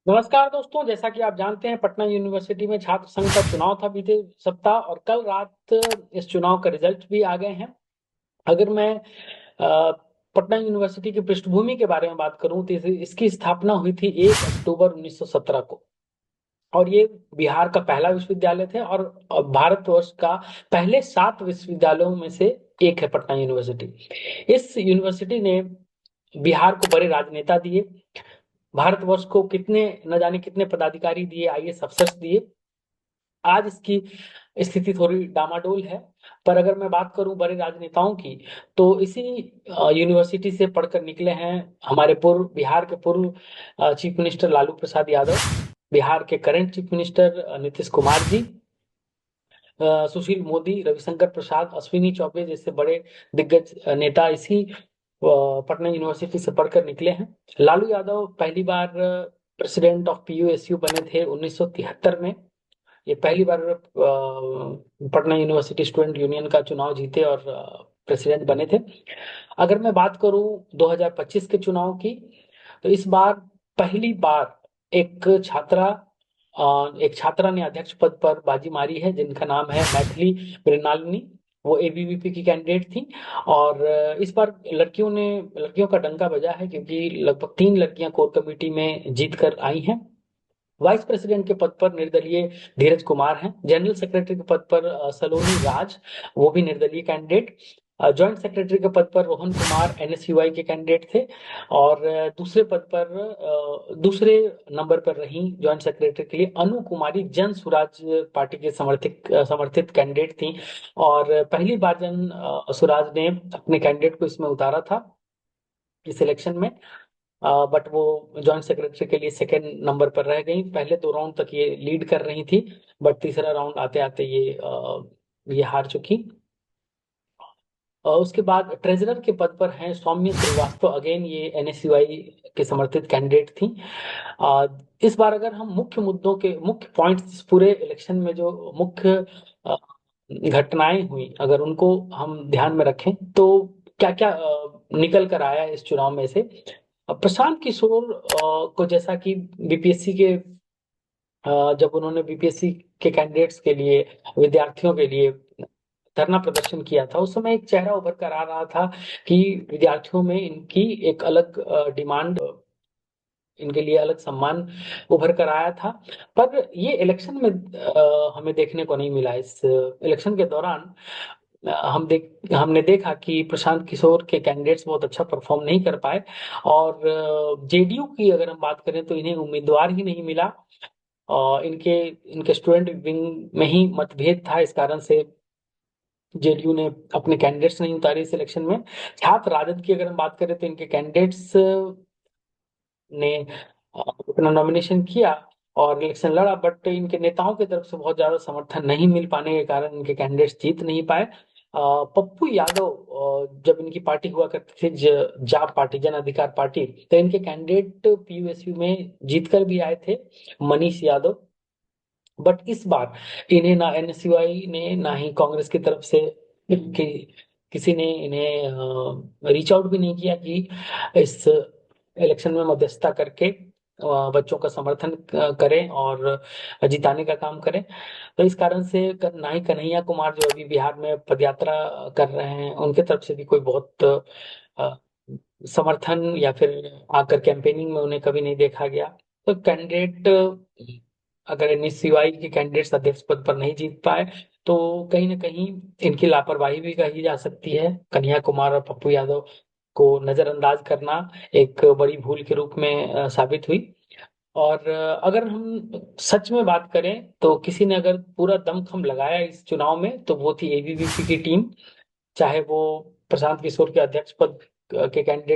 नमस्कार दोस्तों, जैसा कि आप जानते हैं पटना यूनिवर्सिटी में छात्र संघ का चुनाव था बीते सप्ताह और कल रात इस चुनाव का रिजल्ट भी आ गए हैं। अगर मैं पटना यूनिवर्सिटी की पृष्ठभूमि के बारे में बात करूं तो इसकी स्थापना हुई थी 1 अक्टूबर 1917 को। और ये बिहार का पहला विश्वविद्यालय थे और भारतवर्ष का पहले 7 विश्वविद्यालयों में से एक है पटना यूनिवर्सिटी। इस यूनिवर्सिटी ने बिहार को बड़े राजनेता दिए, भारतवर्ष को कितने न जाने कितने पदाधिकारी दिए, आईएएस अफसर्स दिए। आज इसकी स्थिति थोड़ी डामाडोल है। पर अगर मैं बात करूं बड़े राजनेताओं की, तो इसी यूनिवर्सिटी से पढ़कर निकले हैं हमारे बिहार के पूर्व चीफ मिनिस्टर लालू प्रसाद यादव, बिहार के current chief minister Nitish Kumar ji, Sushil Modi, Ravishankar Prasad, Ashwini Choubey जैसे बड़े दिग्गज नेता इसी पटना यूनिवर्सिटी से पढ़कर निकले हैं। लालू यादव पहली बार प्रेसिडेंट ऑफ पीयूएसयू बने थे 1973 में। ये पहली बार पटना यूनिवर्सिटी स्टूडेंट यूनियन का चुनाव जीते और प्रेसिडेंट बने थे। अगर मैं बात करूं 2025 के चुनाव की, तो इस बार पहली बार एक छात्रा एक छात्रा ने अध्यक्ष पद पर बाजी मारी है, जिनका नाम है मैथिली मृणालिनी। वो एबीवीपी की कैंडिडेट थी। और इस बार लड़कियों का डंका बजा है, क्योंकि लगभग 3 लड़कियां कोर कमेटी में जीत कर आई हैं। वाइस प्रेसिडेंट के पद पर निर्दलीय धीरज कुमार हैं। जनरल सेक्रेटरी के पद पर सलोनी राज, वो भी निर्दलीय कैंडिडेट। जॉइंट सेक्रेटरी के पद पर रोहन कुमार एनएसयूआई के कैंडिडेट थे। और दूसरे नंबर पर रही जॉइंट सेक्रेटरी के लिए अनु कुमारी, जन सुराज पार्टी के समर्थित कैंडिडेट थी। और पहली बार जन सुराज ने अपने कैंडिडेट को इसमें उतारा था इस इलेक्शन में। बट वो जॉइंट सेक्रेटरी के लिए सेकेंड नंबर पर रह गई। पहले 2 राउंड तक ये लीड कर रही थी, बट तीसरा राउंड आते आते ये हार चुकी। उसके बाद ट्रेजरर के पद पर हैं सौम्य श्रीवास्तव, अगेन ये एनएसयूआई के समर्थित कैंडिडेट थी। अ, इस बार अगर हम मुख्य पॉइंट्स पूरे इलेक्शन में जो मुख्य अ, घटनाएं हुई, अगर उनको हम ध्यान में रखें तो क्या क्या निकल कर आया इस चुनाव में से। प्रशांत किशोर को, जैसा कि बीपीएससी के जब उन्होंने बीपीएससी के कैंडिडेट्स के लिए, विद्यार्थियों के लिए धरना प्रदर्शन किया था, उस समय एक चेहरा उभर कर आ रहा था कि विद्यार्थियों में इनकी एक अलग डिमांड, इनके लिए अलग सम्मान उभर कर आया था। पर ये इलेक्शन में हमें देखने को नहीं मिला। इस इलेक्शन के दौरान हमने देखा कि प्रशांत किशोर के कैंडिडेट्स बहुत अच्छा परफॉर्म नहीं कर पाए। और जेडीयू की अगर हम बात करें तो इन्हें उम्मीदवार ही नहीं मिला। इनके इनके स्टूडेंट विंग में ही मतभेद था, इस कारण से जेडीयू ने अपने कैंडिडेट्स नहीं उतारे इस इलेक्शन में। छात्र राजद की अगर हम बात करें तो इनके कैंडिडेट्स ने अपना नॉमिनेशन किया और इलेक्शन लड़ा, बट इनके नेताओं की तरफ से बहुत ज्यादा समर्थन नहीं मिल पाने के कारण इनके कैंडिडेट्स जीत नहीं पाए। पप्पू यादव, जब इनकी पार्टी हुआ करती थी जाप पार्टी, जन अधिकार पार्टी, तो इनके कैंडिडेट पीयूएसयू में जीत कर भी आए थे, मनीष यादव। बट इस बार इन्हें ना एनएसयूआई ने ना ही कांग्रेस की तरफ से कि, किसी ने इन्हें रीच आउट भी नहीं किया कि इस इलेक्शन में मध्यस्थता करके बच्चों का समर्थन करें और जिताने का काम करें। तो इस कारण से ना ही कन्हैया कुमार, जो अभी बिहार में पदयात्रा कर रहे हैं, उनके तरफ से भी कोई बहुत अ, समर्थन या फिर आकर कैंपेनिंग में उन्हें कभी नहीं देखा गया। तो कैंडिडेट, अगर एनएसयूआई के कैंडिडेट्स अध्यक्ष पद पर नहीं जीत पाए, तो कहीं ना कहीं इनकी लापरवाही भी कही जा सकती है। कन्हैया कुमार और पप्पू यादव को नजरअंदाज करना एक बड़ी भूल के रूप में साबित हुई। और अगर हम सच में बात करें तो किसी ने अगर पूरा दमखम लगाया इस चुनाव में, तो वो थी एबीवीपी की टीम। चाहे वो प्रशांत किशोर के अध्यक्ष पद के कैंडिडेट